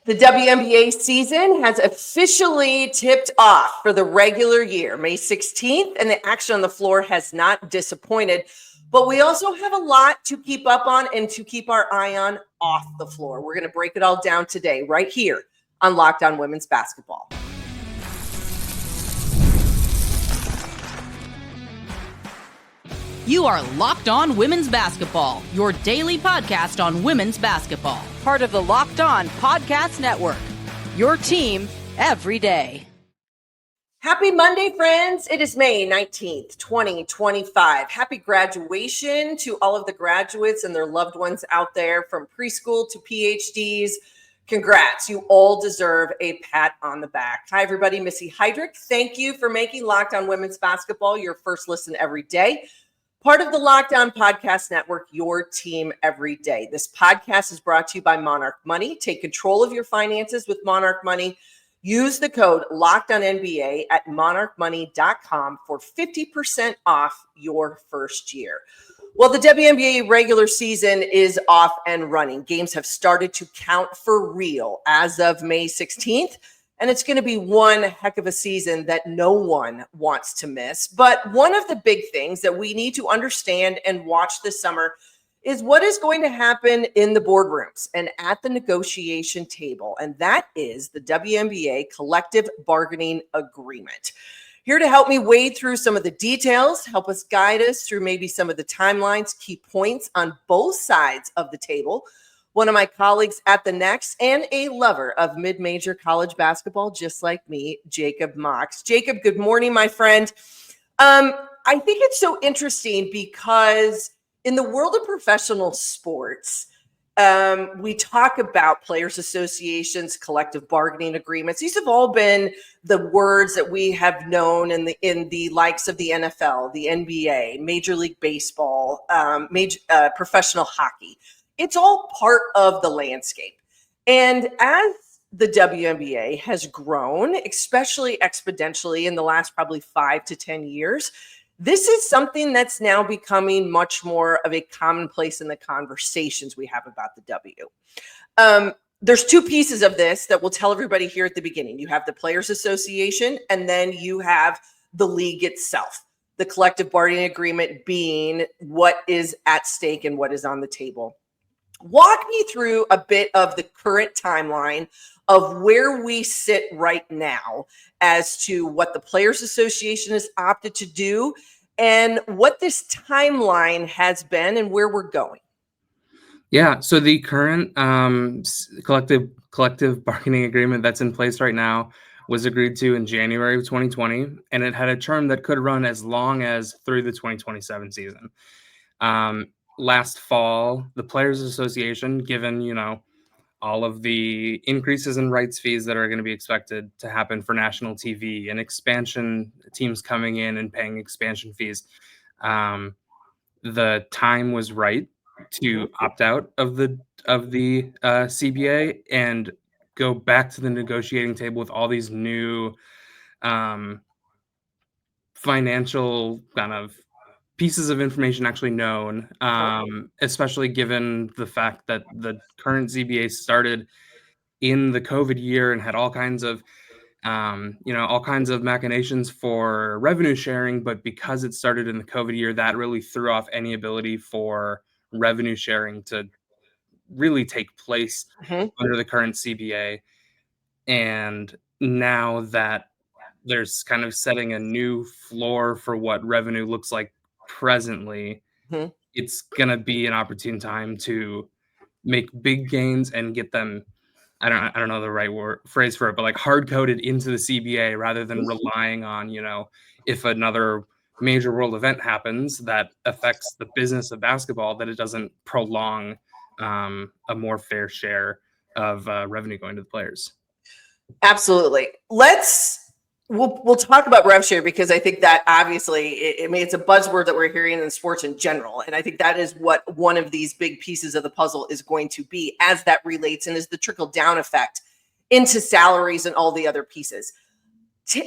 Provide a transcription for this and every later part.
The WNBA season has officially tipped off for the regular year, May 16th, and the action on the floor has not disappointed. But we also have a lot to keep up on and to keep our eye on off the floor. We're going to break it all down today, right here on Locked On Women's Basketball. You are Locked On Women's Basketball, your daily podcast on women's basketball. Part of the Locked On Podcast Network, your team every day. Happy Monday, friends. It is May 19th, 2025. Happy graduation to all of the graduates and their loved ones out there from preschool to PhDs. Congrats. You all deserve a pat on the back. Hi, everybody. Missy Heidrick. Thank you for making Locked On Women's Basketball your first listen every day. Part of the Locked On Podcast Network, your team every day. This podcast is brought to you by Monarch Money. Take control of your finances with Monarch Money. Use the code LOCKEDONNBA at monarchmoney.com for 50% off your first year. Well, the WNBA regular season is off and running. Games have started to count for real as of May 16th. And it's going to be one heck of a season that no one wants to miss. But one of the big things that we need to understand and watch this summer is what is going to happen in the boardrooms and at the negotiation table. And that is the WNBA Collective Bargaining Agreement. Here to help me wade through some of the details, help us guide us through maybe some of the timelines, key points on both sides of the table. One of my colleagues at the Next and a lover of mid-major college basketball, just like me, Jacob Mox. Jacob, good morning, my friend. I think it's so interesting because in the world of professional sports, we talk about players' associations, collective bargaining agreements. These have all been the words that we have known in the likes of the NFL, the NBA, Major League Baseball, professional hockey. It's all part of the landscape. And as the WNBA has grown, especially exponentially in the last probably 5 to 10 years, this is something that's now becoming much more of a commonplace in the conversations we have about the W. There's two pieces of this that we'll tell everybody here at the beginning. You have the Players Association, and then you have the league itself, the collective bargaining agreement being what is at stake and what is on the table. Walk me through a bit of the current timeline of where we sit right now as to what the Players Association has opted to do and what this timeline has been and where we're going. Yeah, so the current collective bargaining agreement that's in place right now was agreed to in January of 2020, and it had a term that could run as long as through the 2027 season. Last fall, the Players Association, given, all of the increases in rights fees that are going to be expected to happen for national TV and expansion teams coming in and paying expansion fees, the time was right to opt out of the CBA and go back to the negotiating table with all these new financial kind of pieces of information actually known, especially given the fact that the current CBA started in the COVID year and had all kinds of machinations for revenue sharing. But because it started in the COVID year, that really threw off any ability for revenue sharing to really take place under the current CBA. And now that there's kind of setting a new floor for what revenue looks like presently, it's going to be an opportune time to make big gains and get them, I don't know the right phrase for it, but like hard coded into the CBA rather than relying on, if another major world event happens that affects the business of basketball, that it doesn't prolong a more fair share of revenue going to the players. Absolutely. We'll talk about rev share because I think that obviously, it's a buzzword that we're hearing in sports in general. And I think that is what one of these big pieces of the puzzle is going to be as that relates and is the trickle down effect into salaries and all the other pieces.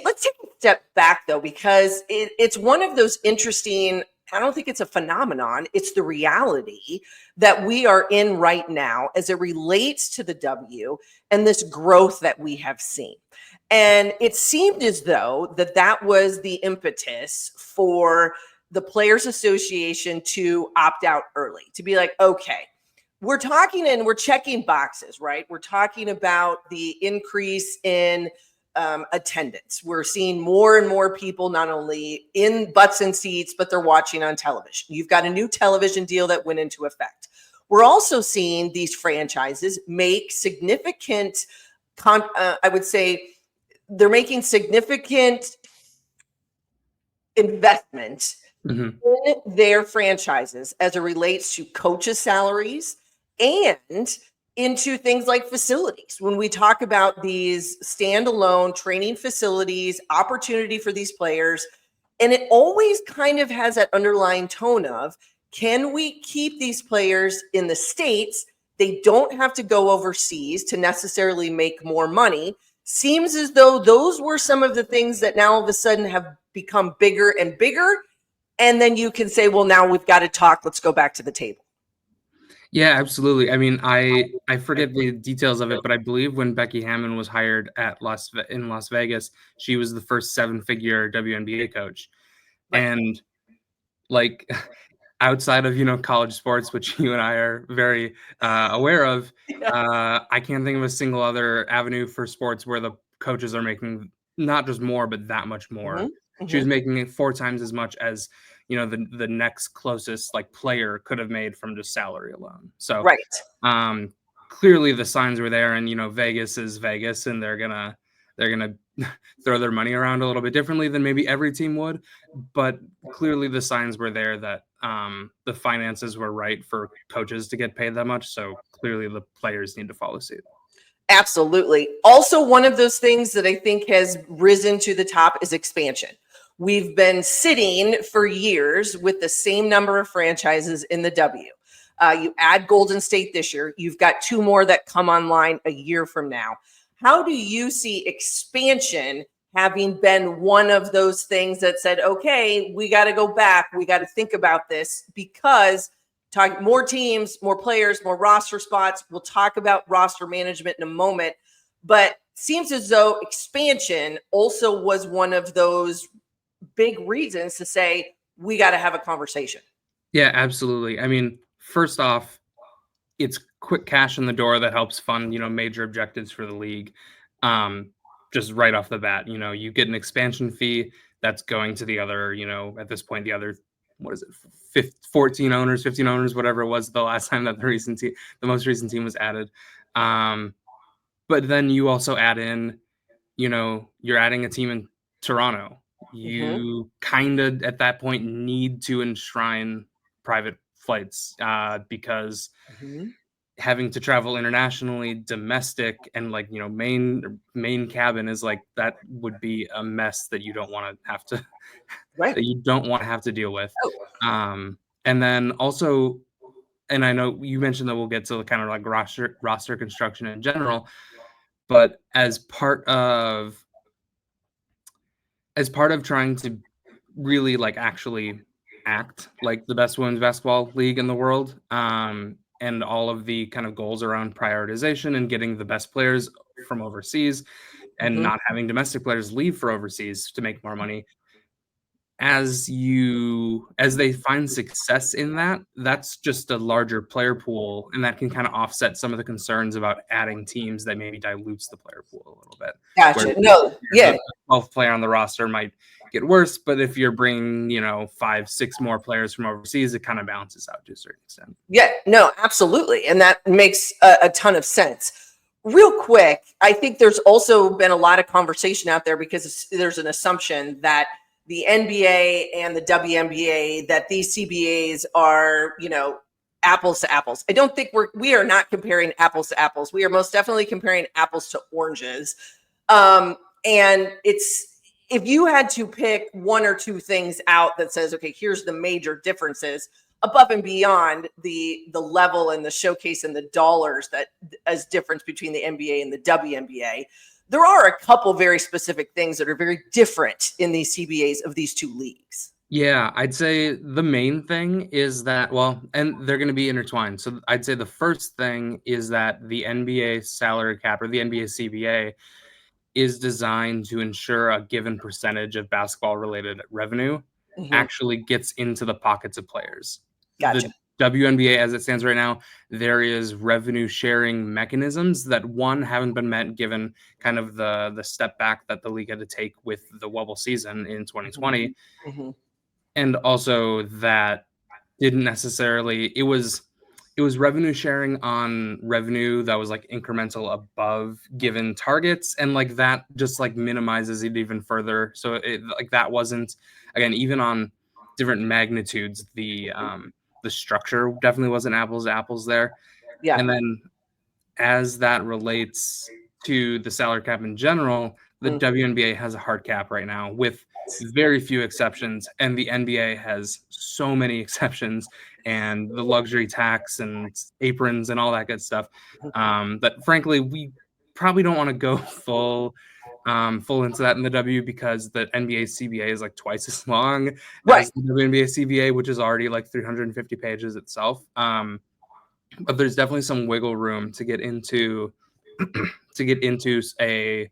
Let's take a step back though, because it's one of those interesting I don't think it's a phenomenon. It's the reality that we are in right now as it relates to the W and this growth that we have seen. And it seemed as though that was the impetus for the Players Association to opt out early, to be like, okay, we're talking and we're checking boxes, right? We're talking about the increase in attendance. We're seeing more and more people not only in butts and seats, but they're watching on television. You've got a new television deal that went into effect. We're also seeing these franchises make significant, I would say, they're making significant investment in their franchises as it relates to coaches' salaries and into things like facilities. When we talk about these standalone training facilities, opportunity for these players, and it always kind of has that underlying tone of, can we keep these players in the States? They don't have to go overseas to necessarily make more money. Seems as though those were some of the things that now all of a sudden have become bigger and bigger. And then you can say, well, now we've got to talk. Let's go back to the table. Yeah, absolutely. I mean, I forget the details of it, but I believe when Becky Hammon was hired in Las Vegas, she was the first 7-figure WNBA coach. Right. And like outside of, college sports, which you and I are very aware of, I can't think of a single other avenue for sports where the coaches are making not just more, but that much more. She was making it 4 times as much as the next closest player could have made from just salary alone. So clearly the signs were there, and Vegas is Vegas, and they're gonna throw their money around a little bit differently than maybe every team would, but clearly the signs were there that the finances were right for coaches to get paid that much. So clearly the players need to follow suit. Absolutely. Also, one of those things that I think has risen to the top is expansion. We've been sitting for years with the same number of franchises in the W. You add Golden State this year, you've got 2 more that come online a year from now. How do you see expansion having been one of those things that said, okay, we got to go back, we got to think about this, because talk more teams, more players, more roster spots. We'll talk about roster management in a moment, but seems as though expansion also was one of those big reasons to say, we got to have a conversation. Yeah, absolutely. I mean, first off, it's quick cash in the door that helps fund, major objectives for the league. Just right off the bat, you get an expansion fee that's going to the other, at this point, the other, 14 owners, 15 owners, whatever it was the last time that the most recent team was added. But then you also add in, you're adding a team in Toronto. You kind of at that point need to enshrine private flights because having to travel internationally, domestic, and main cabin is that would be a mess that you don't want to have to that you don't want to have to deal with. And then also, and I know you mentioned that we'll get to kind of roster construction in general, but as part of trying to really actually act like the best women's basketball league in the world, and all of the kind of goals around prioritization and getting the best players from overseas and not having domestic players leave for overseas to make more money. As they find success in that, that's just a larger player pool, and that can kind of offset some of the concerns about adding teams that maybe dilutes the player pool a little bit. Gotcha. No, yeah. The 12th player on the roster might get worse, but if you're bringing, 5-6 more players from overseas, it kind of balances out to a certain extent. Yeah, no, absolutely. And that makes a ton of sense. Real quick, I think there's also been a lot of conversation out there because there's an assumption that the NBA and the WNBA, that these CBAs are, apples to apples. I don't think we are not comparing apples to apples. We are most definitely comparing apples to oranges. And if you had to pick 1 or 2 things out that says, okay, here's the major differences above and beyond the level and the showcase and the dollars that as difference between the NBA and the WNBA, there are a couple very specific things that are very different in these CBAs of these 2 leagues. Yeah, I'd say the main thing is that, well, and they're going to be intertwined. So I'd say the first thing is that the NBA salary cap or the NBA CBA is designed to ensure a given percentage of basketball related revenue Mhm. actually gets into the pockets of players. Gotcha. The WNBA, as it stands right now, there is revenue sharing mechanisms that haven't been met given kind of the step back that the league had to take with the wobble season in 2020. Mhm. And also that didn't necessarily it was revenue sharing on revenue that was like incremental above given targets, and like that just like minimizes it even further. So it like that wasn't, again, even on different magnitudes, the structure definitely wasn't apples to apples there. Yeah. And then as that relates to the salary cap in general, the Mm. WNBA has a hard cap right now with very few exceptions, and the NBA has so many exceptions, and the luxury tax and aprons and all that good stuff. That frankly, we probably don't want to go full into that in the W, because the NBA CBA is like twice as long Right. as the WNBA CBA, which is already like 350 pages itself. But there's definitely some wiggle room to get into a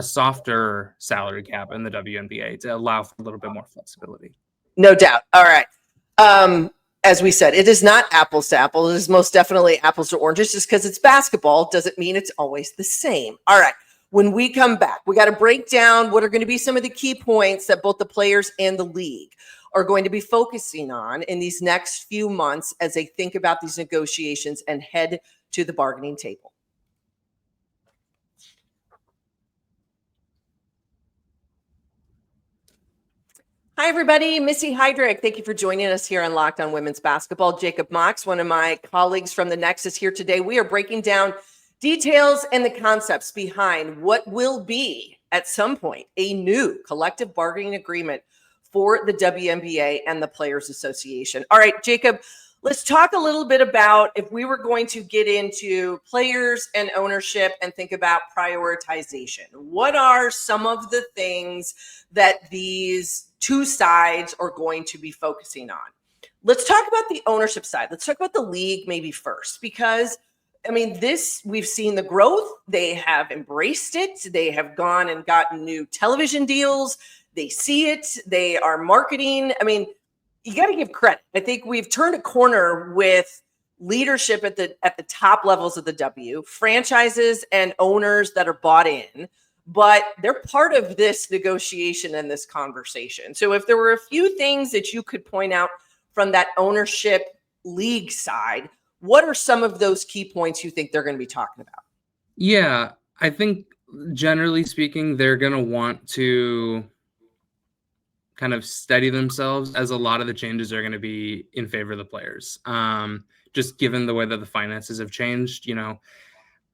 softer salary cap in the WNBA to allow for a little bit more flexibility. No doubt. All right. As we said, it is not apples to apples. It is most definitely apples to oranges. Just because it's basketball doesn't mean it's always the same. All right. When we come back, we got to break down what are going to be some of the key points that both the players and the league are going to be focusing on in these next few months as they think about these negotiations and head to the bargaining table. Hi, everybody. Missy Heidrick. Thank you for joining us here on Locked On Women's Basketball. Jacob Mox, one of my colleagues from the Nexus, here today. We are breaking down details and the concepts behind what will be, at some point, a new collective bargaining agreement for the WNBA and the Players Association. All right, Jacob, let's talk a little bit about if we were going to get into players and ownership and think about prioritization. What are some of the things that these two sides are going to be focusing on? Let's talk about the ownership side. Let's talk about the league maybe first, because I mean, we've seen the growth. They have embraced it. They have gone and gotten new television deals. They see it. They are marketing. I mean, you got to give credit. I think we've turned a corner with leadership at the top levels of the W, franchises and owners that are bought in, but they're part of this negotiation and this conversation. So if there were a few things that you could point out from that ownership league side, what are some of those key points you think they're going to be talking about? Yeah, I think generally speaking, they're going to want to kind of steady themselves, as a lot of the changes are going to be in favor of the players. Just given the way that the finances have changed,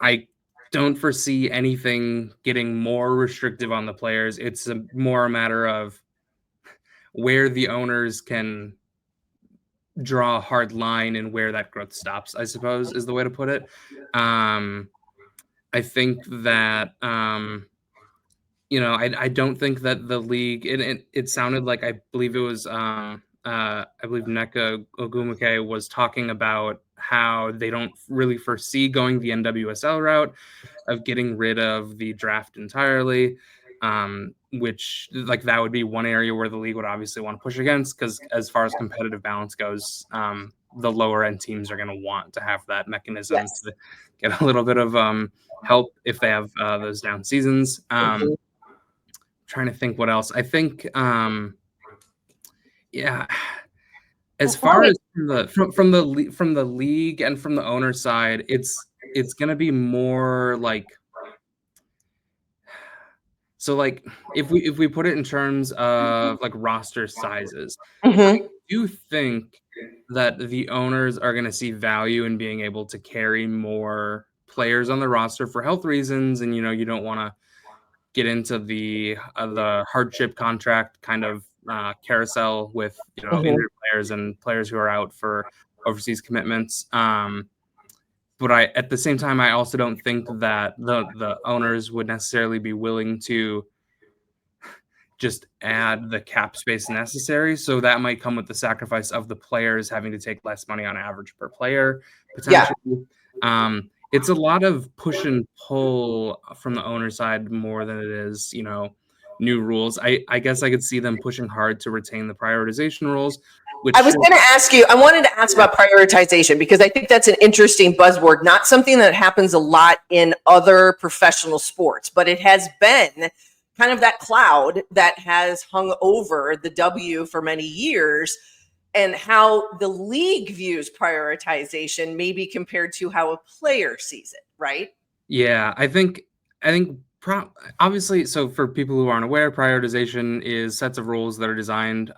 I don't foresee anything getting more restrictive on the players. It's more a matter of where the owners can draw a hard line and where that growth stops, I suppose, is the way to put it. I think that, I don't think that the league, it sounded like, I believe it was, I believe Nneka Ogwumike was talking about how they don't really foresee going the NWSL route of getting rid of the draft entirely, which, like, that would be one area where the league would obviously want to push against, because as far as competitive balance goes, the lower end teams are going to want to have that mechanism Yes. to get a little bit of help if they have those down seasons. Trying to think what else. I think, yeah, as far as from the league and from the owner side, it's going to be more like, so like if we put it in terms of like roster sizes, I do think that the owners are going to see value in being able to carry more players on the roster for health reasons, and you don't want to get into the hardship contract kind of carousel with injured players and players who are out for overseas commitments. But at the same time, I also don't think that the owners would necessarily be willing to just add the cap space necessary. So that might come with the sacrifice of the players having to take less money on average per player, potentially. It's a lot of push and pull from the owner side more than it is, new rules. I guess I could see them pushing hard to retain the prioritization rules, which I was going to ask you, I wanted to ask about prioritization because I think that's an interesting buzzword, not something that happens a lot in other professional sports, but it has been kind of that cloud that has hung over the W for many years, and how the league views prioritization maybe compared to how a player sees it, right? Yeah, I think obviously, so for people who aren't aware, prioritization is sets of rules that are designed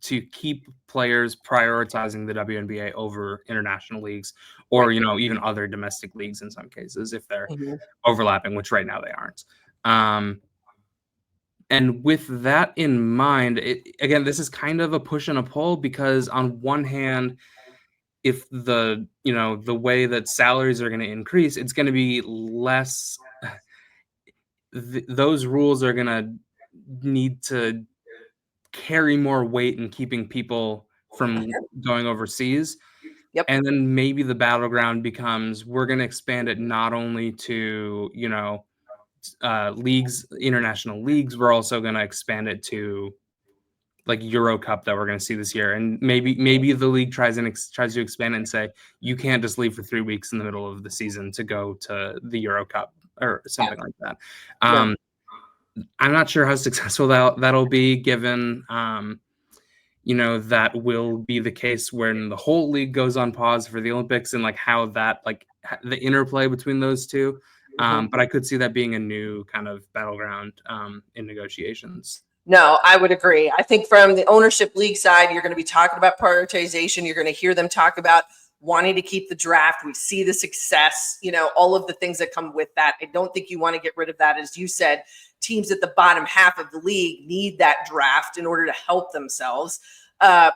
to keep players prioritizing the WNBA over international leagues, or even other domestic leagues in some cases if they're overlapping, which right now they aren't. And with that in mind, again, this is kind of a push and a pull, because on one hand, if the way that salaries are going to increase, it's going to be less. Those rules are going to need to carry more weight in keeping people from going overseas. Yep. And then maybe the battleground becomes, we're going to expand it not only to leagues, international leagues, we're also going to expand it to like Euro Cup that we're going to see this year. And maybe the league tries to expand it and say, you can't just leave for 3 weeks in the middle of the season to go to the Euro Cup or something like that. I'm not sure how successful that'll be, given that will be the case when the whole league goes on pause for the Olympics, and like how that, like the interplay between those two. But I could see that being a new kind of battleground in negotiations. No, I would agree. I think from the ownership league side, you're going to be talking about prioritization. You're going to hear them talk about wanting to keep the draft. We see the success, all of the things that come with that. I don't think you want to get rid of that. As you said, teams at the bottom half of the league need that draft in order to help themselves.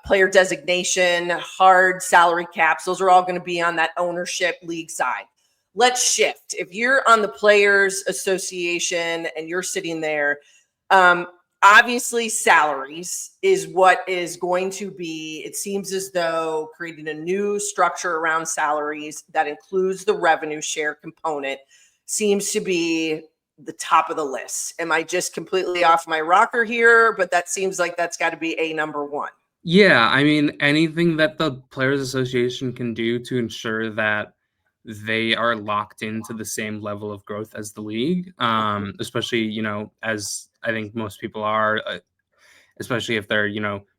Player designation, hard salary caps, those are all going to be on that ownership league side. Let's shift. If you're on the Players Association and you're sitting there, obviously salaries is what is going to be, it seems as though, creating a new structure around salaries that includes the revenue share component seems to be the top of the list. Am I just completely off my rocker here? But that seems like that's got to be a number one. Yeah, I mean, anything that the Players Association can do to ensure that they are locked into the same level of growth as the league, especially, as I think most people are, especially if they're,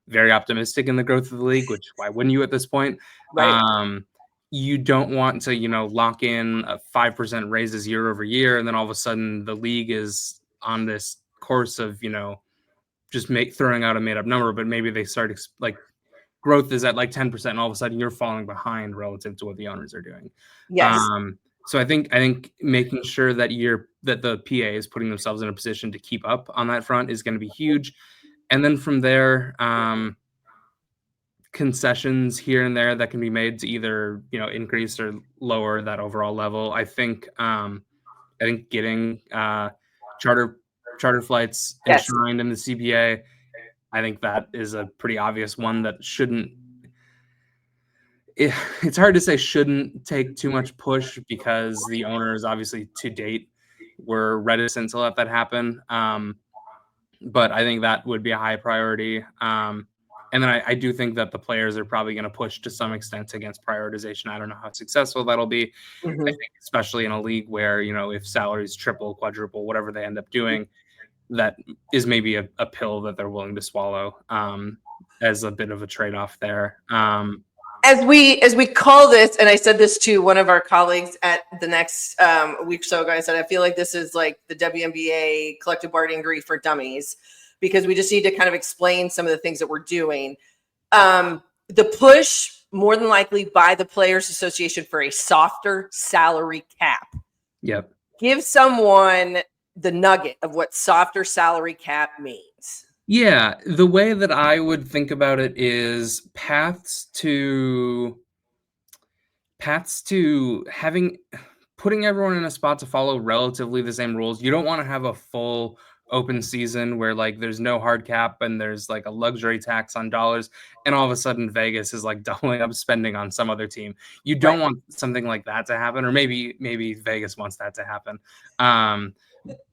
very optimistic in the growth of the league, which why wouldn't you at this point? Right. You don't want to, lock in a 5% raises year over year, and then all of a sudden the league is on this course of, just throwing out a made up number, but maybe they start growth is at like 10%, and all of a sudden you're falling behind relative to what the owners are doing. Yes. So I think making sure that the PA is putting themselves in a position to keep up on that front is going to be huge. And then from there, concessions here and there that can be made to either, increase or lower that overall level. I think getting charter flights enshrined in the CBA, I think that is a pretty obvious one that shouldn't. It's hard to say shouldn't take too much push, because the owners obviously to date were reticent to let that happen. But I think that would be a high priority. And then I do think that the players are probably going to push to some extent against prioritization. I don't know how successful that'll be. I think especially in a league where, if salaries triple, quadruple, whatever they end up doing, that is maybe a pill that they're willing to swallow as a bit of a trade-off there. As we call this, and I said this to one of our colleagues at the next week or so ago, I said, I feel like this is like the WNBA Collective Bargaining Agreement for dummies, because we just need to kind of explain some of the things that we're doing. The push, more than likely by the Players Association, for a softer salary cap. Yep. Give someone the nugget of what softer salary cap means. Yeah, the way that I would think about it is paths to putting everyone in a spot to follow relatively the same rules. You don't want to have a full open season where like there's no hard cap and there's like a luxury tax on dollars, and all of a sudden Vegas is like doubling up spending on some other team. You don't want something like that to happen, or maybe Vegas wants that to happen.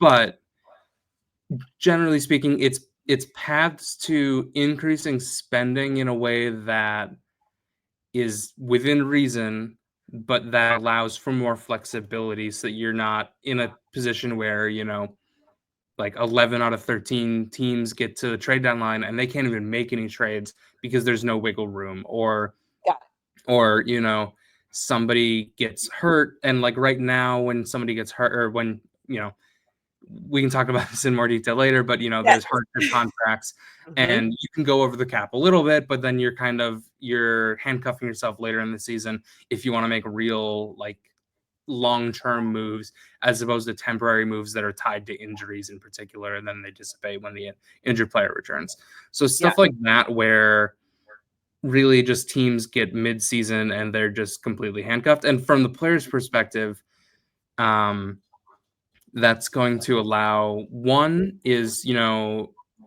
But generally speaking, it's paths to increasing spending in a way that is within reason, but that allows for more flexibility so that you're not in a position where, like 11 out of 13 teams get to the trade deadline and they can't even make any trades because there's no wiggle room, or somebody gets hurt. And like right now, when somebody gets hurt, or when, we can talk about this in more detail later, but there's hardship contracts and you can go over the cap a little bit, but then you're handcuffing yourself later in the season if you want to make real like long-term moves as opposed to temporary moves that are tied to injuries in particular, and then they dissipate when the injured player returns. So stuff like that, where really just teams get mid-season and they're just completely handcuffed. And from the player's perspective, that's going to allow, one is,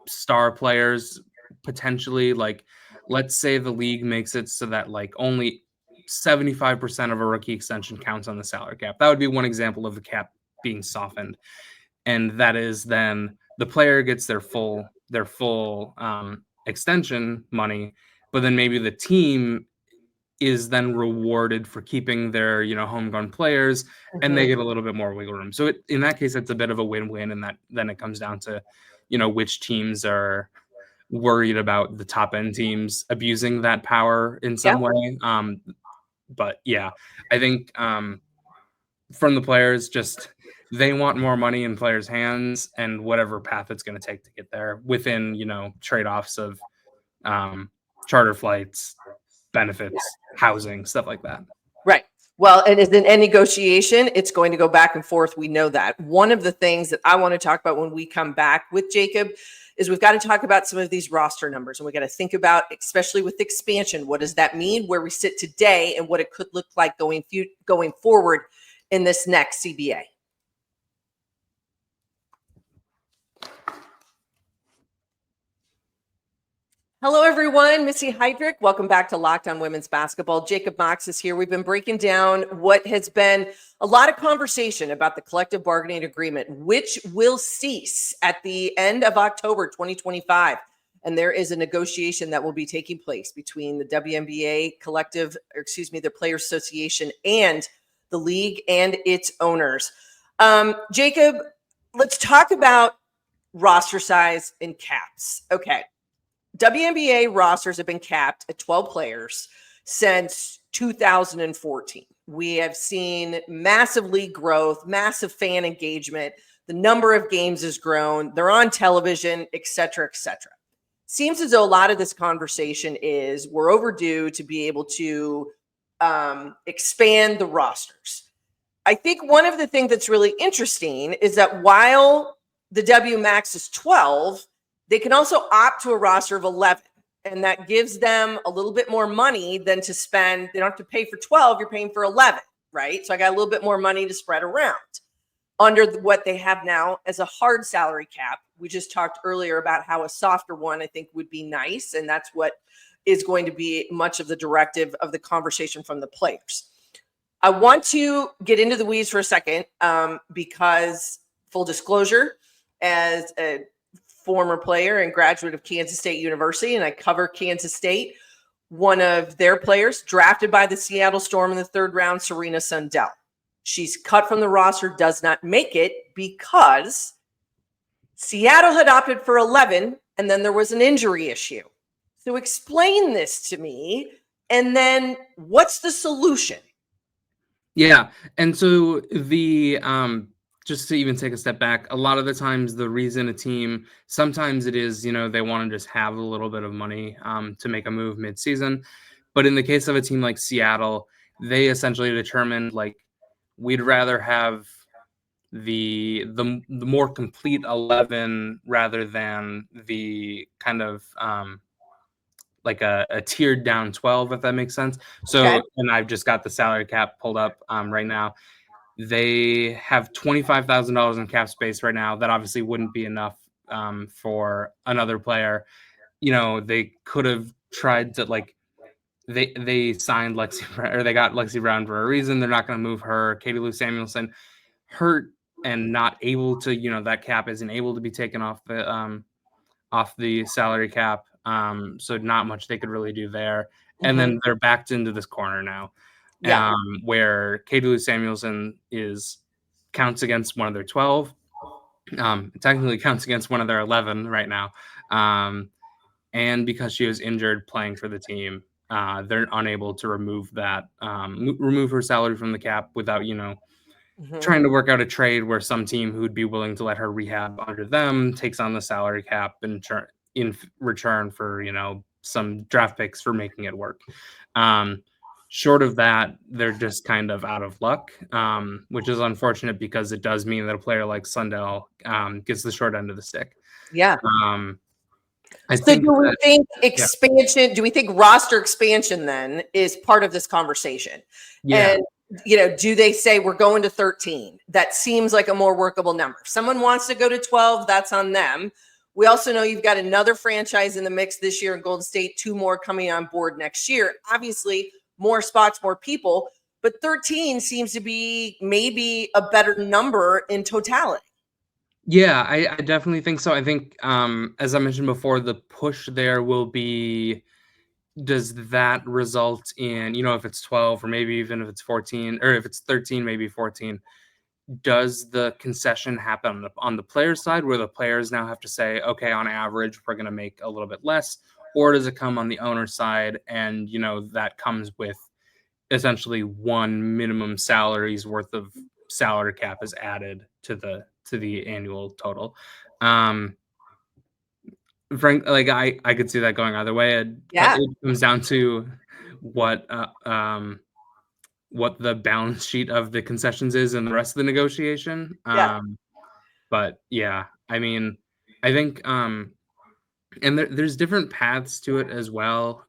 star players potentially, like, let's say the league makes it so that like only 75% of a rookie extension counts on the salary cap. That would be one example of the cap being softened. And that is then the player gets their full extension money, but then maybe the team is then rewarded for keeping their, homegrown players, and they get a little bit more wiggle room. So in that case, it's a bit of a win-win, and that then it comes down to, which teams are worried about the top end teams abusing that power in some way. But yeah, I think from the players, just they want more money in players' hands, and whatever path it's going to take to get there within, trade-offs of charter flights, benefits, housing, stuff like that. Right. Well, and in any negotiation, it's going to go back and forth. We know that. One of the things that I want to talk about when we come back with Jacob is we've got to talk about some of these roster numbers, and we got to think about, especially with expansion, what does that mean, where we sit today, and what it could look like going forward in this next CBA. Hello, everyone. Missy Heidrick. Welcome back to Locked On Women's Basketball. Jacob Mox is here. We've been breaking down what has been a lot of conversation about the collective bargaining agreement, which will cease at the end of October 2025. And there is a negotiation that will be taking place between the WNBA the Players Association and the league and its owners. Jacob, let's talk about roster size and caps. Okay. WNBA rosters have been capped at 12 players since 2014. We have seen massive league growth, massive fan engagement. The number of games has grown. They're on television, et cetera, et cetera. Seems as though a lot of this conversation is we're overdue to be able to expand the rosters. I think one of the things that's really interesting is that while the W max is 12, they can also opt to a roster of 11, and that gives them a little bit more money than to spend. They don't have to pay for 12, you're paying for 11, right? So I got a little bit more money to spread around under what they have now as a hard salary cap. We just talked earlier about how a softer one, I think, would be nice, and that's what is going to be much of the directive of the conversation from the players. I want to get into the weeds for a second because, full disclosure, as a former player and graduate of Kansas State University, and I cover Kansas State, one of their players drafted by the Seattle Storm in the third round, Serena Sundell. She's cut from the roster, does not make it because Seattle had opted for 11, and then there was an injury issue. So explain this to me, and then what's the solution? Yeah, and so the just to even take a step back, a lot of the times the reason a team, sometimes it is, they want to just have a little bit of money to make a move mid-season. But in the case of a team like Seattle, they essentially determined, like, we'd rather have the more complete 11 rather than the kind of like a tiered down 12, if that makes sense. So, okay. And I've just got the salary cap pulled up right now. They have $25,000 in cap space right now. That obviously wouldn't be enough for another player. They could have tried to they signed Lexi Brown, or they got Lexi Brown for a reason. They're not going to move her. Katie Lou Samuelson hurt and not able to, that cap isn't able to be taken off the salary cap. So not much they could really do there. And then they're backed into this corner now, where Katie Lou Samuelson counts against one of their 12. Technically counts against one of their 11 right now. And because she was injured playing for the team, they're unable to remove her salary from the cap without, trying to work out a trade where some team who would be willing to let her rehab under them takes on the salary cap in return for, some draft picks for making it work. Short of that, they're just kind of out of luck, which is unfortunate because it does mean that a player like Sundell gets the short end of the stick. Yeah. Do we think expansion? Yeah. Do we think roster expansion then is part of this conversation? Yeah. And do they say we're going to 13? That seems like a more workable number. If someone wants to go to 12, that's on them. We also know you've got another franchise in the mix this year in Golden State, 2 more coming on board next year. Obviously, more spots, more people, but 13 seems to be maybe a better number in totality. Yeah, I definitely think so. I think, as I mentioned before, the push there will be, does that result in, if it's 12 or maybe even if it's 14, or if it's 13, maybe 14, does the concession happen on the player side where the players now have to say, okay, on average, we're going to make a little bit less, or does it come on the owner side and, that comes with essentially one minimum salary's worth of salary cap is added to the annual total? Frank, I could see that going either way. It comes down to what the balance sheet of the concessions is and the rest of the negotiation. But yeah, I mean, I think, and there's different paths to it as well.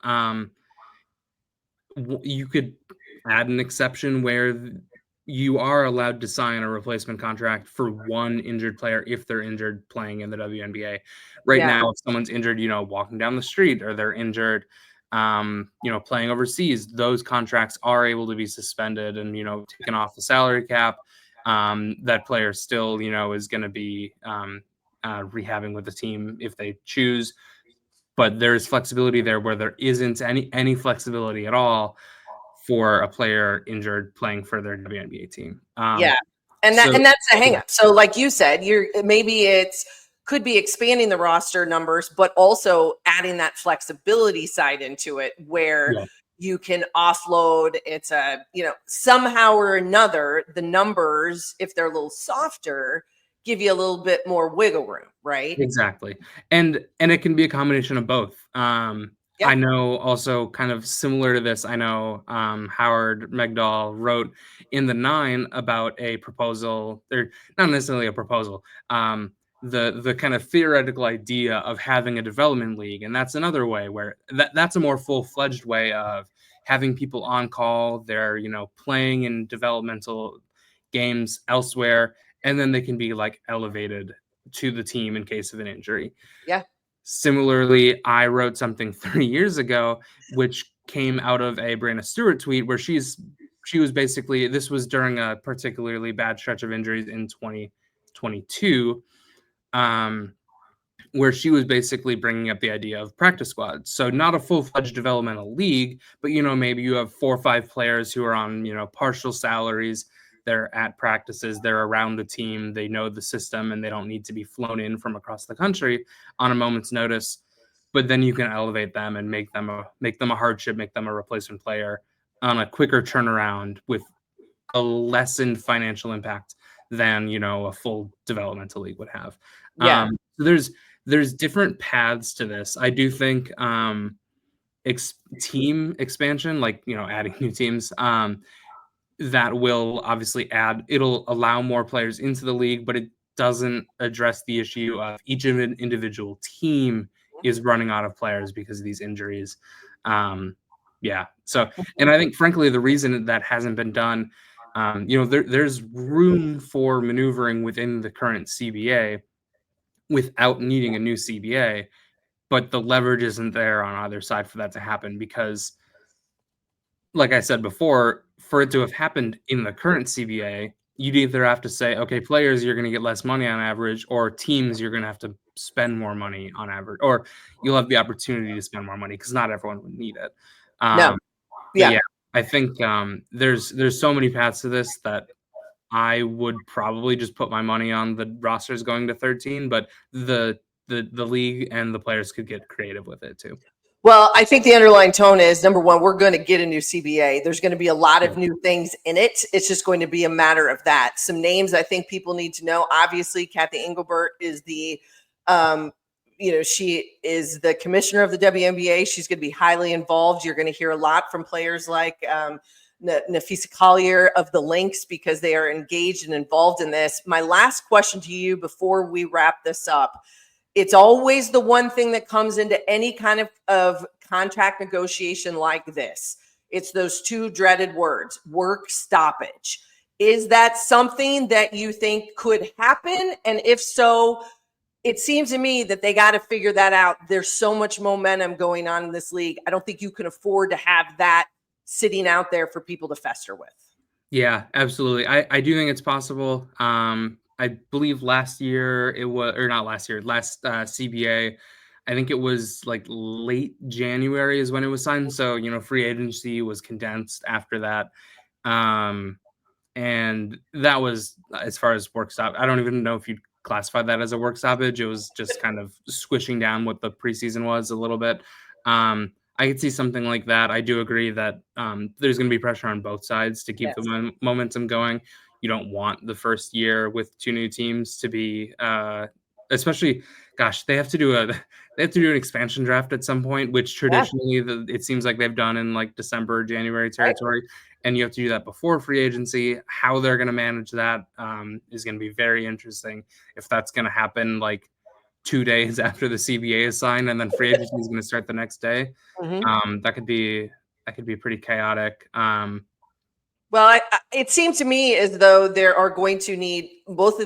You could add an exception where you are allowed to sign a replacement contract for one injured player if they're injured playing in the WNBA. Right now, if someone's injured, walking down the street, or they're injured, playing overseas, those contracts are able to be suspended and, taken off the salary cap. That player still, is going to be rehabbing with the team if they choose. But there's flexibility there where there isn't any flexibility at all for a player injured playing for their WNBA team. And that's a hang up. So like you said, could be expanding the roster numbers, but also adding that flexibility side into it where you can offload. It's somehow or another, the numbers, if they're a little softer, give you a little bit more wiggle room, right? Exactly. And it can be a combination of both. I know also kind of similar to this, I know Howard Megdal wrote in the 9 about a proposal, or not necessarily a proposal, the kind of theoretical idea of having a development league. And that's another way where that's a more full-fledged way of having people on call. They're, playing in developmental games elsewhere, and then they can be elevated to the team in case of an injury. Yeah. Similarly, I wrote something 3 years ago, which came out of a Brianna Stewart tweet where she was basically, this was during a particularly bad stretch of injuries in 2022, where she was basically bringing up the idea of practice squads. So not a full-fledged developmental league, but, maybe you have 4 or 5 players who are on, partial salaries. They're at practices, they're around the team, they know the system, and they don't need to be flown in from across the country on a moment's notice. But then you can elevate them and make them a hardship, make them a replacement player on a quicker turnaround with a lessened financial impact than, a full developmental league would have. So there's different paths to this. I do think team expansion, adding new teams, that will obviously it'll allow more players into the league, but it doesn't address the issue of each individual team is running out of players because of these injuries. So, and I think frankly, the reason that hasn't been done, there's room for maneuvering within the current CBA without needing a new CBA, but the leverage isn't there on either side for that to happen because, like I said before, for it to have happened in the current CBA, you'd either have to say, okay, players, you're going to get less money on average, or teams, you're going to have to spend more money on average, or you'll have the opportunity to spend more money because not everyone would need it. No. But yeah, I think there's so many paths to this that I would probably just put my money on the rosters going to 13, but the league and the players could get creative with it too. Well, I think the underlying tone is, number one, we're going to get a new CBA. There's going to be a lot of new things in it. It's just going to be a matter of that. Some names I think people need to know. Obviously, Kathy Engelbert is the, she is the commissioner of the WNBA. She's going to be highly involved. You're going to hear a lot from players like Nafisa Collier of the Lynx because they are engaged and involved in this. My last question to you before we wrap this up. It's always the one thing that comes into any kind of contract negotiation like this. It's those two dreaded words, work stoppage. Is that something that you think could happen? And if so, it seems to me that they got to figure that out. There's so much momentum going on in this league. I don't think you can afford to have that sitting out there for people to fester with. Yeah, absolutely. I do think it's possible. I believe last CBA, I think it was like late January is when it was signed. So, free agency was condensed after that. And that was as far as work stop. I don't even know if you'd classify that as a work stoppage. It was just kind of squishing down what the preseason was a little bit. I could see something like that. I do agree that there's going to be pressure on both sides to keep the momentum going. You don't want the first year with two new teams to be, especially, they have to do an expansion draft at some point, which traditionally it seems like they've done in like December, January territory, and you have to do that before free agency. How they're going to manage that is going to be very interesting. If that's going to happen like 2 days after the CBA is signed and then free agency is going to start the next day, that could be pretty chaotic. Well, it seems to me as though there are going to need both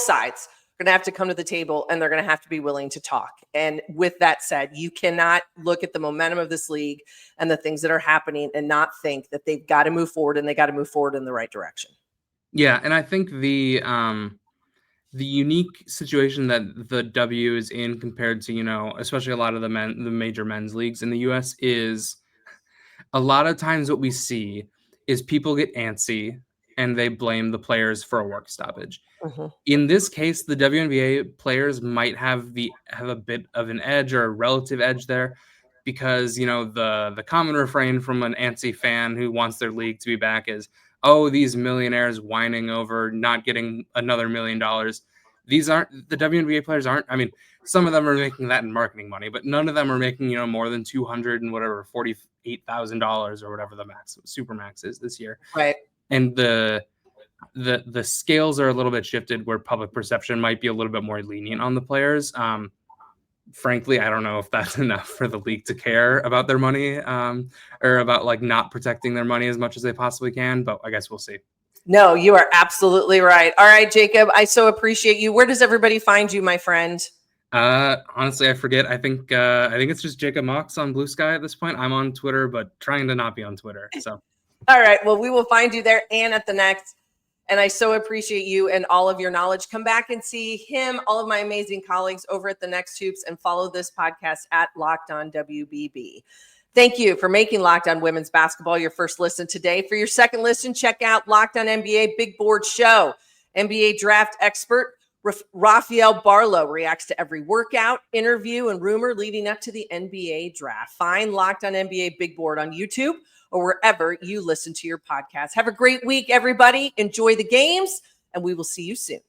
sides are going to have to come to the table and they're going to have to be willing to talk. And with that said, you cannot look at the momentum of this league and the things that are happening and not think that they've got to move forward and they got to move forward in the right direction. Yeah. And I think the unique situation that the W is in compared to, especially a lot of the major men's leagues in the US is a lot of times what we see is people get antsy and they blame the players for a work stoppage. In this case, the WNBA players might have a bit of an edge or a relative edge there because, the common refrain from an antsy fan who wants their league to be back is, oh, these millionaires whining over not getting another $1 million. These aren't the WNBA players aren't. I mean, some of them are making that in marketing money, but none of them are making, more than $248,000 or whatever the super max is this year. Right. And the scales are a little bit shifted where public perception might be a little bit more lenient on the players. Frankly, I don't know if that's enough for the league to care about their money or about like not protecting their money as much as they possibly can. But I guess we'll see. No, you are absolutely right. All right, Jacob, I so appreciate you. Where does everybody find you, my friend? Honestly, I forget. I think it's just Jacob Mox on Blue Sky at this point. I'm on Twitter, but trying to not be on Twitter. So, all right. Well, we will find you there and at the next. And I so appreciate you and all of your knowledge. Come back and see him, all of my amazing colleagues over at the Next Hoops, and follow this podcast at Locked On WBB. Thank you for making Locked On Women's Basketball your first listen today. For your second listen, check out Locked On NBA Big Board Show. NBA draft expert Rafael Barlow reacts to every workout, interview, and rumor leading up to the NBA draft. Find Locked On NBA Big Board on YouTube or wherever you listen to your podcast. Have a great week, everybody. Enjoy the games, and we will see you soon.